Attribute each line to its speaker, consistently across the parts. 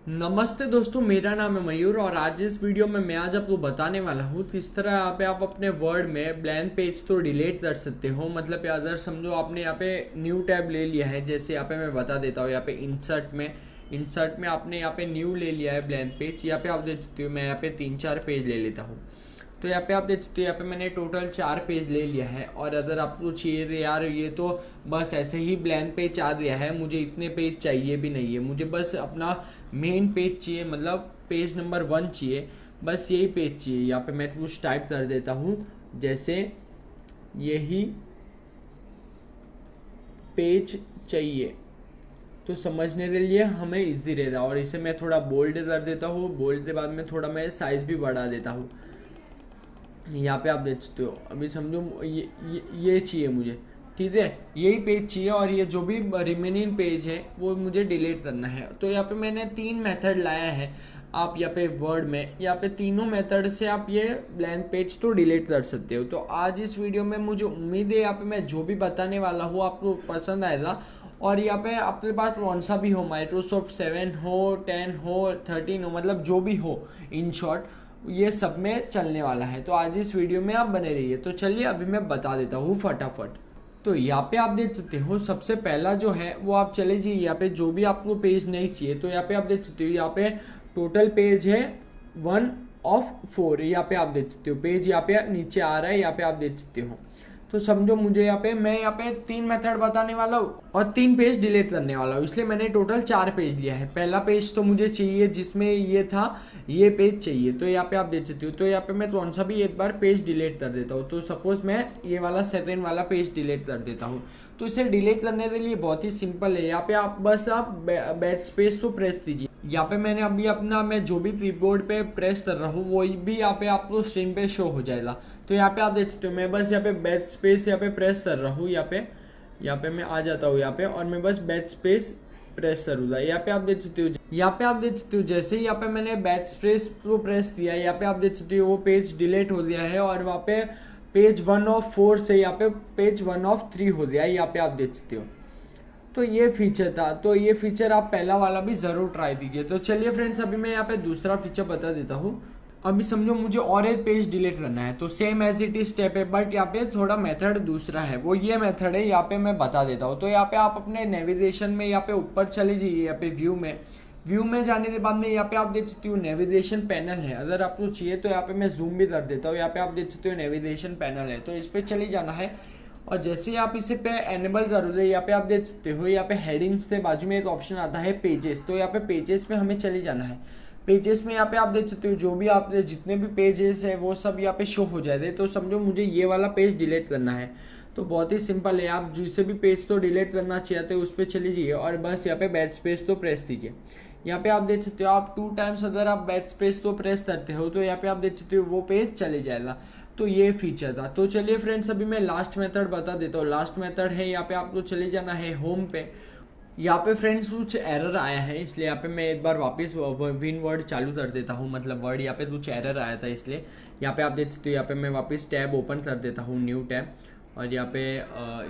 Speaker 1: नमस्ते दोस्तों, मेरा नाम है मयूर और आज इस वीडियो में मैं आज आपको बताने वाला हूँ किस तरह यहाँ पे आप अपने वर्ड में ब्लैंक पेज तो डिलीट कर सकते हो। मतलब अगर समझो आपने यहाँ पे न्यू टैब ले लिया है, जैसे यहाँ पे मैं बता देता हूँ। यहाँ पे इंसर्ट में आपने यहाँ पे न्यू ले लिया है ब्लैंक पेज। यहाँ पे आप देख सकते हो, मैं यहाँ पे 3-4 पेज ले लेता हूँ। तो यहाँ पे आप देख सकते हो, यहाँ पे मैंने टोटल 4 पेज ले लिया है। और अगर आपको चाहिए तो यार ये तो बस ऐसे ही ब्लैंक पेज आ गया है, मुझे इतने पेज चाहिए भी नहीं है, मुझे बस अपना मेन पेज चाहिए, मतलब पेज नंबर 1 चाहिए, बस यही पेज चाहिए। यहाँ पे मैं कुछ टाइप कर देता हूँ, जैसे यही पेज चाहिए, तो समझने के लिए हमें इजी रहता है। और इसे मैं थोड़ा बोल्ड कर देता हूँ, बोल्ड के बाद में थोड़ा मैं साइज भी बढ़ा देता हूँ। यहाँ पे आप देख सकते हो, अभी समझो ये चाहिए मुझे, ठीक है, यही पेज चाहिए और ये जो भी रिमेनिंग पेज है वो मुझे डिलीट करना है। तो यहाँ पे मैंने 3 मेथड लाया है। आप यहाँ पे वर्ड में यहाँ पे तीनों मेथड से आप ये ब्लैंक पेज तो डिलीट कर सकते हो। तो आज इस वीडियो में मुझे उम्मीद है यहाँ पे मैं जो भी बताने वाला हूँ आपको पसंद आएगा। और यहाँ पे आपके पास कौन सा भी हो, माइक्रोसॉफ्ट 7 हो, 10 हो, 13 हो, मतलब जो भी हो, इन शॉर्ट ये सब में चलने वाला है। तो आज इस वीडियो में आप बने रहिए। तो चलिए अभी मैं बता देता हूँ फटाफट। तो यहाँ पे आप देख सकते हो, सबसे पहला जो है वो आप चले जाइए यहाँ पे, जो भी आपको पेज नहीं चाहिए तो यहाँ पे आप देख सकते हो, यहाँ पे टोटल पेज है 1 of 4। यहाँ पे आप देख सकते हो पेज यहाँ पे नीचे आ रहा है, यहाँ पे आप देख सकते हो। तो समझो मुझे यहाँ पे मैं यहाँ पे 3 मेथड बताने वाला हूँ और 3 पेज डिलीट करने वाला हूँ, इसलिए मैंने टोटल 4 पेज लिया है। पहला पेज तो मुझे चाहिए जिसमें ये था, ये पेज चाहिए, तो यहाँ पे आप देख सकते हो। तो यहाँ पे मैं कौन सा भी एक बार पेज डिलीट कर देता हूँ। तो सपोज मैं ये वाला 7 वाला पेज डिलीट कर देता हूँ। तो इसे डिलीट करने के लिए बहुत ही सिंपल है। यहाँ पे आप बस आप बैक स्पेस तो प्रेस दीजिए। यहाँ पे मैंने अभी अपना मैं जो भी कीबोर्ड पे प्रेस कर रहा हूँ वही भी यहाँ पे आपको स्क्रीन पे शो हो जाएगा। तो यहाँ पे आप देख सकते हो, मैं बस यहाँ पे बैक स्पेस यहाँ पे प्रेस कर रहा हूँ। यहाँ पे मैं आ जाता हूँ यहाँ पे और मैं बस बैक स्पेस प्रेस करूँगा। यहाँ पे आप देख सकते हो, जैसे ही यहाँ पे मैंने बैक स्पेस को प्रेस किया, यहाँ पे आप देख सकते हो वो पेज डिलीट हो गया है। और वहाँ पे पेज 1 of 4 से यहाँ पे पेज 1 of 3 हो गया है, यहाँ पे आप देख सकते हो। तो ये फीचर था, तो ये फीचर आप पहला वाला भी ज़रूर ट्राई कीजिए। तो चलिए फ्रेंड्स, अभी मैं यहाँ पे दूसरा फीचर बता देता हूँ। अभी समझो मुझे और एक पेज डिलीट करना है, तो same as it is step है, बट यहाँ पे थोड़ा मेथड दूसरा है। वो ये मेथड है, यहाँ पे मैं बता देता हूँ। तो यहाँ पे आप अपने नेविगेशन में यहाँ पे ऊपर चले जाइए, यहाँ पे व्यू में जाने के बाद में यहाँ पे आप देख सकते हो नेविगेशन पैनल है। अगर आपको चाहिए तो यहाँ पे मैं जूम भी कर देता हूँ। यहाँ पे आप देख सकते हो नेविगेशन पैनल है, तो इस पे चले जाना है। और जैसे ही आप इसे पे एनेबल करोगे, यहाँ पे आप देख सकते हो, यहाँ पे हेडिंग्स के बाजू में एक ऑप्शन आता है पेजेस। तो यहाँ पे पेजेस में हमें चले जाना है। पेजेस में यहाँ पे आप देख सकते हो जो भी आप जितने भी पेजेस है वो सब यहाँ पे शो हो जाते हैं। तो समझो मुझे ये वाला पेज डिलीट करना है, तो बहुत ही सिंपल है। आप जिसे भी पेज तो डिलीट करना चाहते हो उस पर चले जाइए और बस यहाँ पे बैक स्पेस तो प्रेस कीजिए। यहाँ पे आप देख सकते हो, आप 2 टाइम्स अगर आप बैक स्पेस तो प्रेस करते हो तो यहाँ पे आप देख सकते हो वो पेज चले जाएगा। तो ये फीचर था। तो चलिए फ्रेंड्स, अभी मैं लास्ट मेथड बता देता हूँ। लास्ट मेथड है, यहाँ पे आपको चले जाना है होम पे। यहाँ पे फ्रेंड्स कुछ एरर आया है, इसलिए यहाँ पे मैं एक बार वापस विन वर्ड चालू कर देता हूँ। मतलब वर्ड यहाँ पे कुछ एरर आया था, इसलिए यहाँ पे आप देख सकते हो, यहाँ पे मैं वापस टैब ओपन कर देता हूँ, न्यू टैब। और यहाँ पे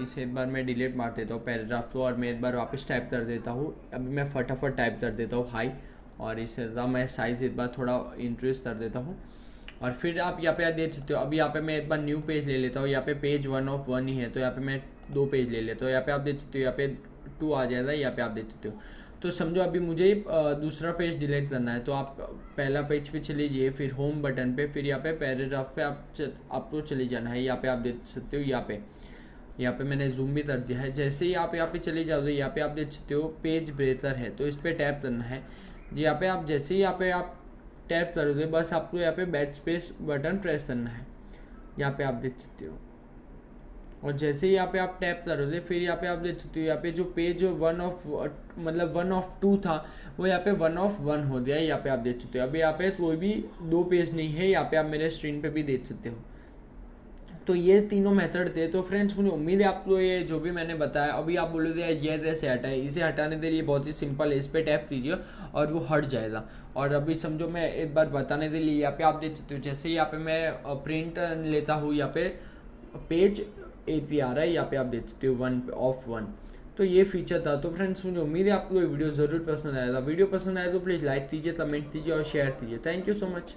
Speaker 1: इसे एक बार मैं डिलीट मार देता हूँ पैराग्राफ को, और मैं एक बार वापस टाइप कर देता हूँ। अभी मैं फटाफट टाइप कर देता हूँ हाई, और इसे मैं साइज एक बार थोड़ा इंक्रीज कर देता हूँ। और फिर आप यहाँ पे देख सकते हो, अभी यहाँ पे मैं एक बार न्यू पेज ले लेता हूँ। यहाँ पे पेज 1 of 1 ही है, तो यहाँ पे मैं 2 पेज ले लेता हूँ। यहाँ पे आप देख सकते हो, यहाँ पे 2 आ जाएगा, यहाँ पे आप देख सकते हो। तो समझो अभी मुझे दूसरा पेज डिलीट करना है, तो आप पहला पेज पे चले जाइए, फिर होम बटन पे, फिर यहाँ पे पैराग्राफ पे आपको चले जाना है। यहाँ पे आप देख सकते हो, यहाँ पे मैंने जूम भी कर दिया है। जैसे ही आप यहाँ पे चले जाओगे, यहाँ पे आप देख सकते हो पेज ब्रेकर है, तो इस पर टैप करना है। यहाँ पे आप जैसे ही यहाँ पे आप टैप करोगे, बस आपको यहाँ पे बैक स्पेस बटन प्रेस करना है। यहाँ पे आप देख सकते हो, और जैसे ही यहाँ पे आप टैप करोगे, फिर यहाँ पे आप देख सकते हो, यहाँ पे जो पेज 1 of 2 था वो यहाँ पे 1 of 1 हो गया। यहाँ पे आप देख सकते हो, अभी यहाँ पे कोई भी 2 पेज नहीं है। यहाँ पे आप मेरे स्क्रीन पे भी देख सकते हो। तो ये तीनों मेथड थे। तो फ्रेंड्स, मुझे उम्मीद है आपको ये जो भी मैंने बताया, अभी आप बोलोगे ये जैसे हटाए, इसे हटाने के लिए बहुत ही सिंपल है, इस पर टैप कीजिए और वो हट जाएगा। और अभी समझो मैं एक बार बताने के लिए, यहाँ पे आप देख सकते हो, जैसे यहाँ पे मैं प्रिंट लेता हूँ, यहाँ पे पेज 80 आ रहा है, यहाँ पे आप देख सकते हो 1 of 1। तो ये फीचर था। तो फ्रेंड्स मुझे उम्मीद है आपको ये वीडियो ज़रूर पसंद आया था। वीडियो पसंद आया तो प्लीज़ लाइक कीजिए, कमेंट कीजिए और शेयर कीजिए। Thank you so much.